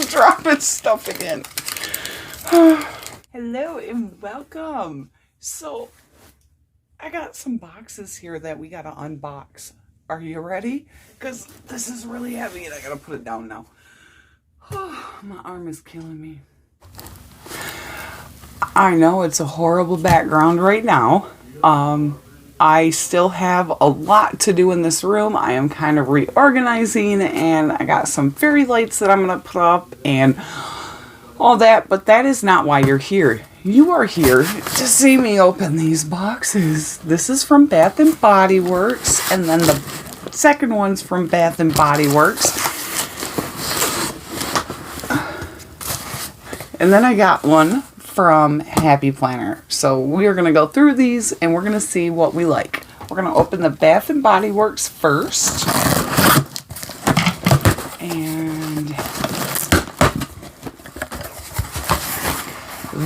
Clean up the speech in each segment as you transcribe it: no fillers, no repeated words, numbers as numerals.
I'm dropping stuff again. Hello and welcome. So, I got some boxes here that we gotta unbox. Are you ready? Because this is really heavy and I gotta put it down now. My arm is killing me. I know it's a horrible background right now. I still have a lot to do in this room. I am kind of reorganizing and I got some fairy lights that I'm going to put up and all that, but that is not why you're here. You are here to see me open these boxes. This is from Bath & Body Works, and then the second one's from Bath & Body Works. And then I got one from Happy Planner. So we're going to go through these and we're going to see what we like. We're going to open the Bath & Body Works first. And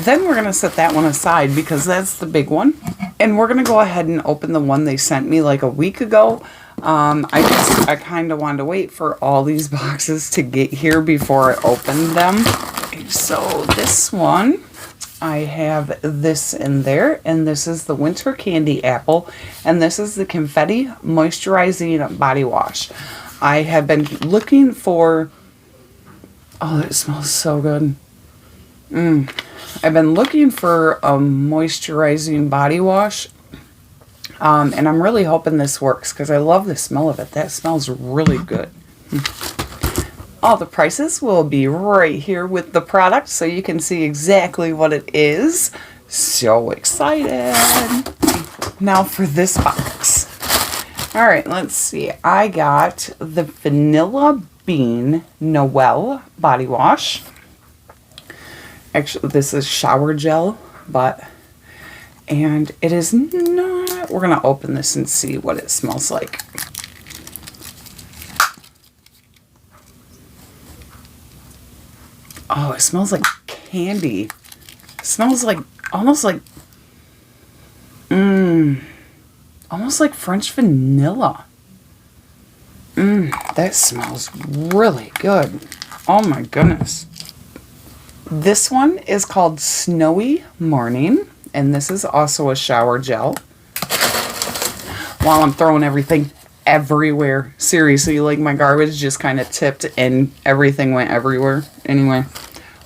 then we're going to set that one aside because that's the big one. And we're going to go ahead and open the one they sent me like a week ago. I kind of wanted to wait for all these boxes to get here before I opened them. So this one, I have this in there, and this is the Winter Candy Apple, and this is the Confetti Moisturizing Body Wash. I have been looking for, oh, it smells so good. I've been looking for a moisturizing body wash, and I'm really hoping this works because I love the smell of it. That smells really good. All the prices will be right here with the product so you can see exactly what it is. So excited. Now for this box. All right, let's see. I got the Vanilla Bean Noel Body Wash. Actually, this is shower gel, and it is not, we're going to open this and see what it smells like. Oh, it smells like candy. It smells like, almost like French vanilla. That smells really good. Oh my goodness. This one is called Snowy Morning, and this is also a shower gel. While I'm throwing everything everywhere. Seriously, like my garbage just kind of tipped and everything went everywhere. Anyway,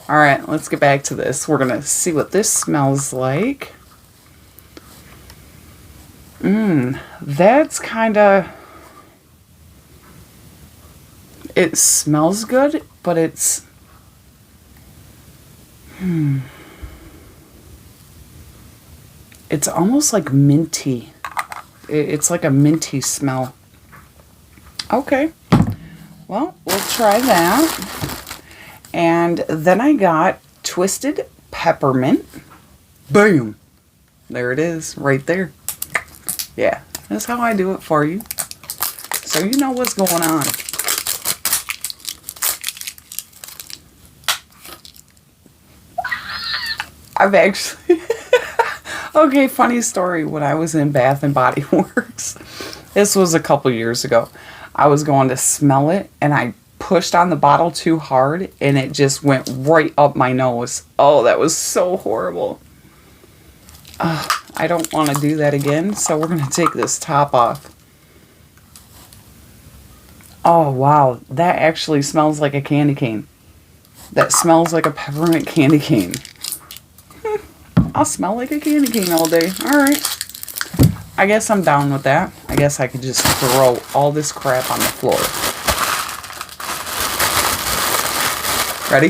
all right, let's get back to this. We're going to see what this smells like. That's kind of, it smells good, but it's, it's almost like minty. It's like a minty smell. Okay, well, we'll try that. And then I got Twisted Peppermint. Boom! There it is, right there. Yeah, that's how I do it for you. So you know what's going on. I've actually... Okay, funny story. When I was in Bath & Body Works, this was a couple years ago, I was going to smell it, and I pushed on the bottle too hard, and it just went right up my nose. Oh, that was so horrible. I don't want to do that again, so we're going to take this top off. Oh, wow. That actually smells like a candy cane. That smells like a peppermint candy cane. I'll smell like a candy cane all day. Alright. I guess I'm down with that. I guess I could just throw all this crap on the floor. Ready?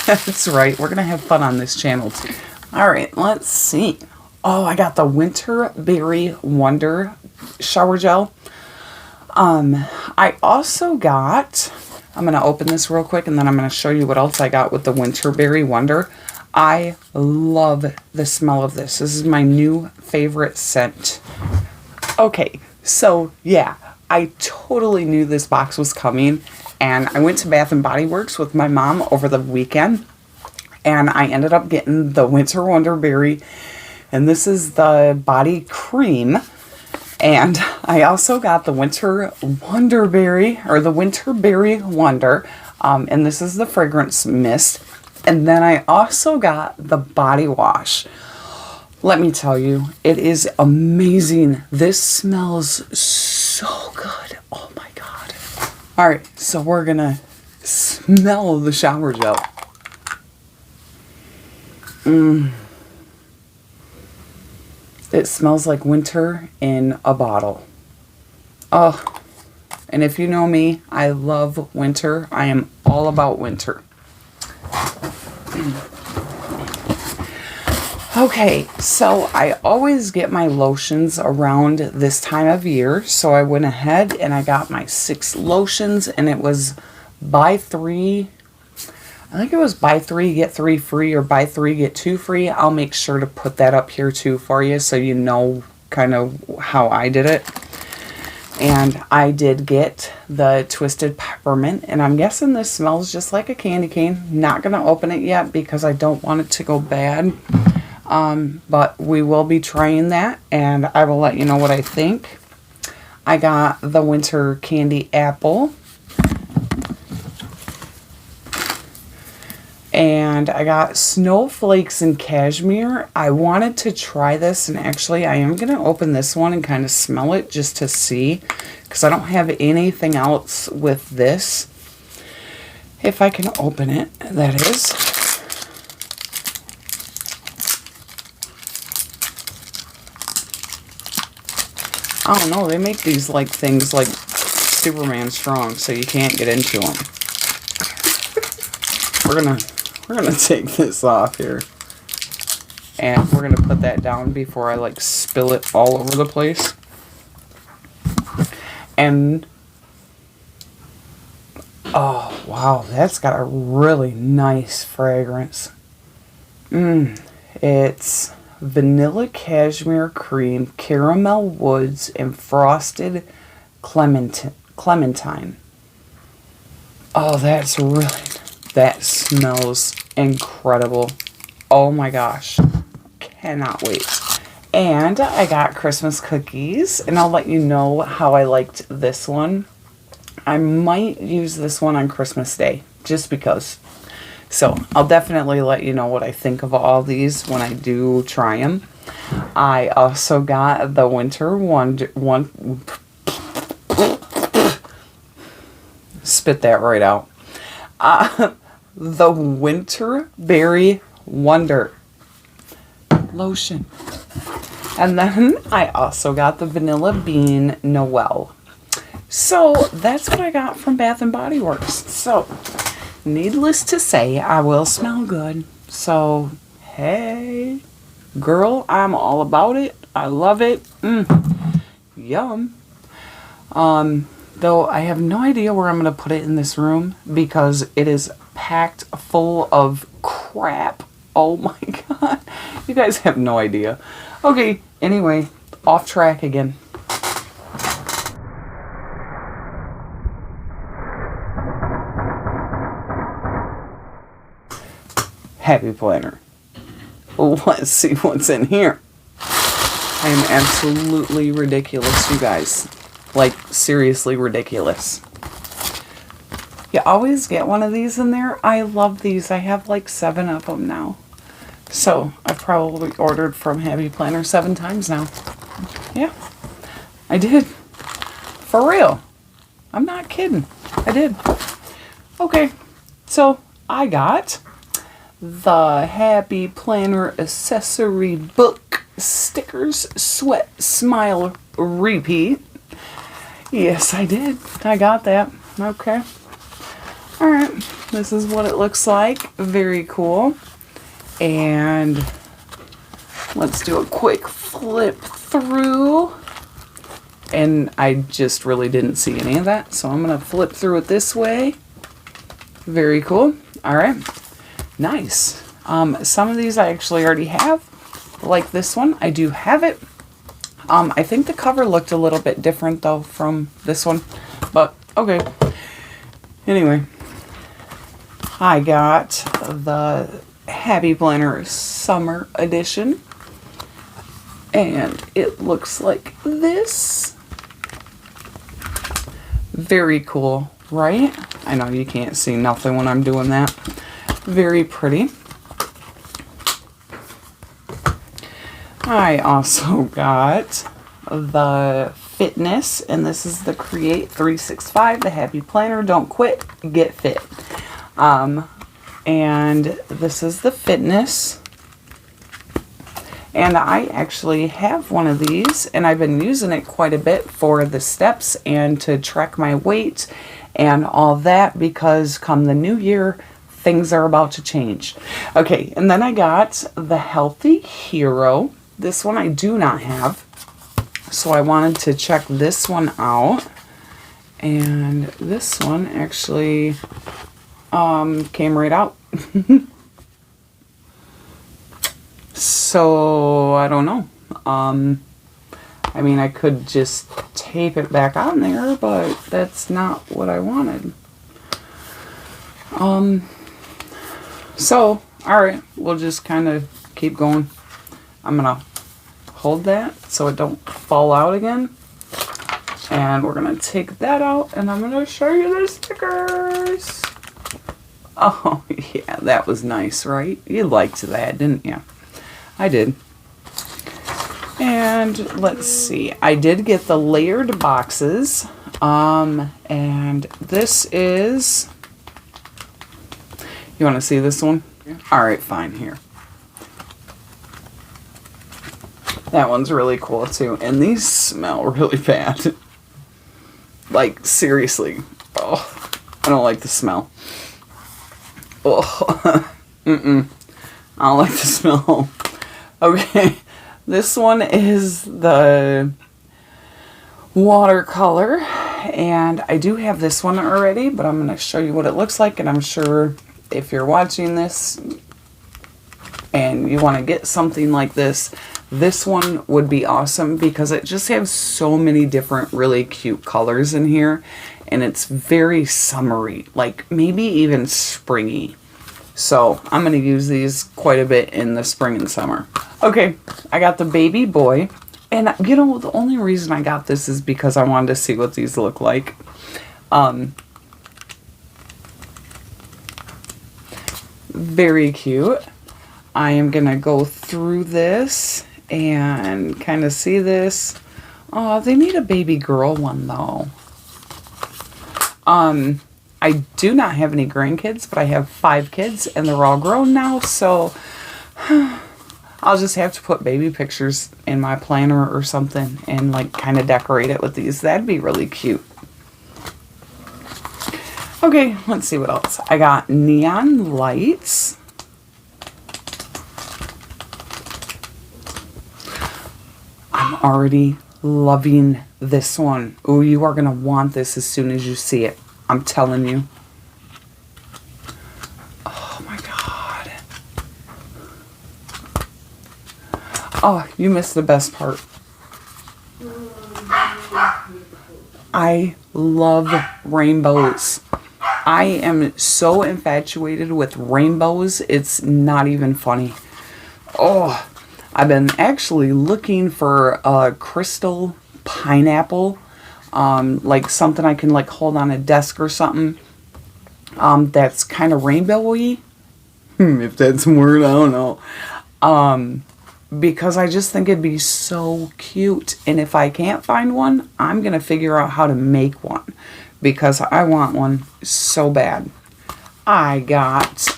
That's right. We're going to have fun on this channel too. Alright, let's see. Oh, I got the Winter Berry Wonder Shower Gel. I also got... I'm going to open this real quick and then I'm going to show you what else I got with the Winter Berry Wonder. I love the smell of this. This is my new favorite scent. Okay, so yeah, I totally knew this box was coming, and I went to Bath & Body Works with my mom over the weekend, and I ended up getting the Winter Wonder Berry, and this is the body cream. And I also got the Winter Wonderberry, or the Winterberry Wonder. And this is the fragrance mist. And then I also got the body wash. Let me tell you, it is amazing. This smells so good. Oh my God. All right, so we're gonna smell the shower gel. It smells like winter in a bottle. Oh, and if you know me, I love winter. I am all about winter. Okay, so I always get my lotions around this time of year. So I went ahead and I got my 6 lotions, and it was buy 3. I think it was buy 3, get 3 free, or buy 3, get 2 free. I'll make sure to put that up here too for you so you know kind of how I did it. And I did get the Twisted Peppermint, and I'm guessing this smells just like a candy cane. Not going to open it yet because I don't want it to go bad. But we will be trying that, and I will let you know what I think. I got the Winter Candy Apple. And I got Snowflakes and Cashmere. I wanted to try this, and actually I am going to open this one and kind of smell it just to see, because I don't have anything else with this. If I can open it, that is. I don't know, they make these like things like Superman strong so you can't get into them. We're gonna take this off here, and we're gonna put that down before I like spill it all over the place. And oh wow, that's got a really nice fragrance. It's vanilla cashmere cream, caramel woods, and frosted clementine. Oh, that's really, that smells incredible. Oh my gosh. Cannot wait. And I got Christmas cookies, and I'll let you know how I liked this one. I might use this one on Christmas Day, just because. So I'll definitely let you know what I think of all these when I do try them. I also got the Winter spit that right out. The Winterberry Wonder lotion. And then I also got the Vanilla Bean Noel. So that's what I got from Bath & Body Works. So needless to say, I will smell good. So, hey, girl, I'm all about it. I love it. Yum. Though I have no idea where I'm going to put it in this room because it is packed full of crap. Oh my God. You guys have no idea. Okay, anyway, off track again. Happy Planner. Let's see what's in here. I am absolutely ridiculous, you guys. Like, seriously ridiculous. You always get one of these in there. I love these. I have like 7 of them now. So, I've probably ordered from Happy Planner 7 times now. Yeah, I did. For real. I'm not kidding. I did. Okay, so I got the Happy Planner Accessory Book Stickers Sweat Smile Repeat. Yes, I did. I got that. Okay. Alright. This is what it looks like. Very cool. And let's do a quick flip through. And I just really didn't see any of that. So I'm going to flip through it this way. Very cool. Alright. Nice. Some of these I actually already have. Like this one. I do have it. I think the cover looked a little bit different though from this one, but okay. Anyway, I got the Happy Planner Summer Edition, And it looks like this. Very cool, right? I know you can't see nothing when I'm doing that. Very pretty. I also got the Fitness, and this is the Create 365, the Happy Planner. Don't quit, get fit. And this is the Fitness. And I actually have one of these, and I've been using it quite a bit for the steps and to track my weight and all that, because come the new year, things are about to change. Okay, and then I got the Healthy Hero. This one I do not have, so I wanted to check this one out. And this one actually came right out. So, I don't know. I mean, I could just tape it back on there, but that's not what I wanted. So, alright, we'll just kind of keep going. I'm going to hold that so it don't fall out again. And we're going to take that out, and I'm going to show you the stickers. Oh, yeah, that was nice, right? You liked that, didn't you? I did. And let's see. I did get the layered boxes. And this is... You want to see this one? Alright, fine, here. That one's really cool, too. And these smell really bad. Like, seriously. Oh, I don't like the smell. Oh, I don't like the smell. Okay, this one is the Watercolor, and I do have this one already, but I'm going to show you what it looks like, and I'm sure if you're watching this and you want to get something like this, this one would be awesome because it just has so many different really cute colors in here, and it's very summery, like maybe even springy. So I'm going to use these quite a bit in the spring and summer. Okay, I got the baby boy. And you know, the only reason I got this is because I wanted to see what these look like. Very cute. I am going to go through this and kind of see this. Oh, they need a baby girl one though. I do not have any grandkids, but I have 5 kids, and they're all grown now, so I'll just have to put baby pictures in my planner or something and, like, kind of decorate it with these. That'd be really cute. Okay, let's see what else. I got neon lights. I'm already loving this one. Ooh, you are going to want this as soon as you see it. I'm telling you. Oh my God. Oh, you missed the best part. I love rainbows. I am so infatuated with rainbows. It's not even funny. Oh, I've been actually looking for a crystal pineapple. Like something I can like hold on a desk or something. That's kind of rainbowy. If that's a word, I don't know. Because I just think it'd be so cute. And if I can't find one, I'm going to figure out how to make one. Because I want one so bad. I got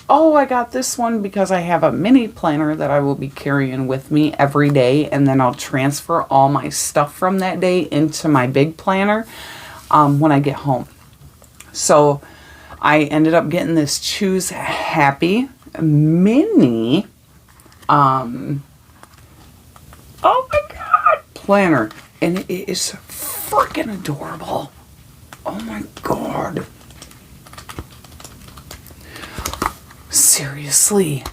this one because I have a mini planner that I will be carrying with me every day, and then I'll transfer all my stuff from that day into my big planner when I get home. So I ended up getting this Choose Happy mini oh my God, planner, and it is freaking adorable. Oh my God. Seriously.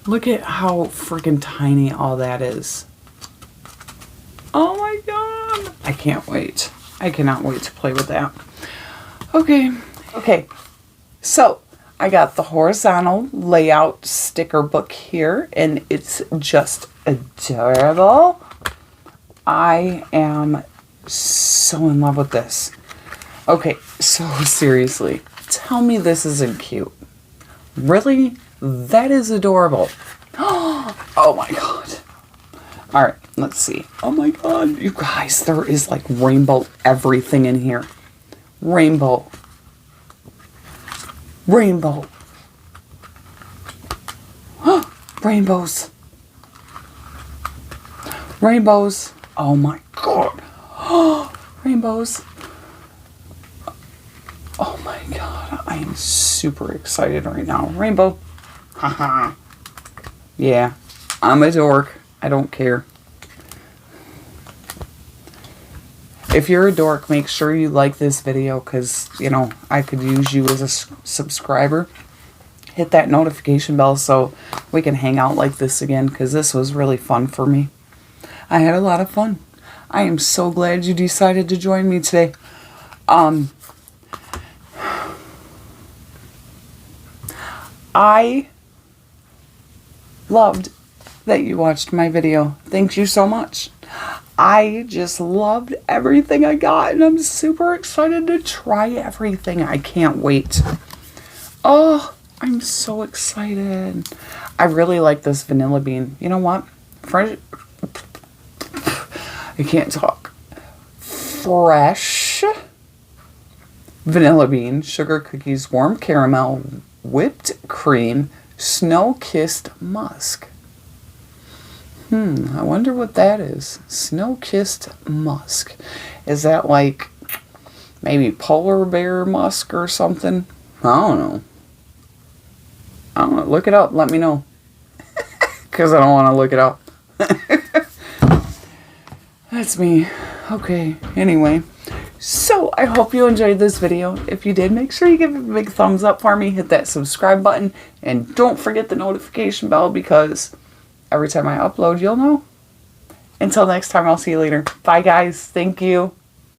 Look at how freaking tiny all that is. Oh my God. I can't wait. I cannot wait to play with that. Okay. So, I got the horizontal layout sticker book here, and it's just adorable. I am so in love with this. Okay, so seriously, tell me this isn't cute. Really? That is adorable. Oh my god. Alright, let's see. Oh my god, you guys, there is like rainbow everything in here. Rainbow. Rainbow. Rainbows. Rainbows. Oh my god. Rainbows. Oh my god, I am super excited right now. Rainbow. Haha. Yeah, I'm a dork. I don't care. If you're a dork, make sure you like this video because, you know, I could use you as a subscriber. Hit that notification bell so we can hang out like this again because this was really fun for me. I had a lot of fun. I am so glad you decided to join me today. I loved that you watched my video. Thank you so much. I just loved everything I got, and I'm super excited to try everything. I can't wait. Oh, I'm so excited. I really like this vanilla bean. You know what? Fresh. I can't talk. Fresh vanilla bean, sugar cookies, warm caramel, whipped cream, snow-kissed musk. I wonder what that is. Snow-kissed musk. Is that like maybe polar bear musk or something? I don't know. I don't know. Look it up. Let me know. Because I don't want to look it up. That's me. Okay. Anyway. So, I hope you enjoyed this video. If you did, make sure you give it a big thumbs up for me. Hit that subscribe button. And don't forget the notification bell because every time I upload, you'll know. Until next time, I'll see you later. Bye, guys. Thank you.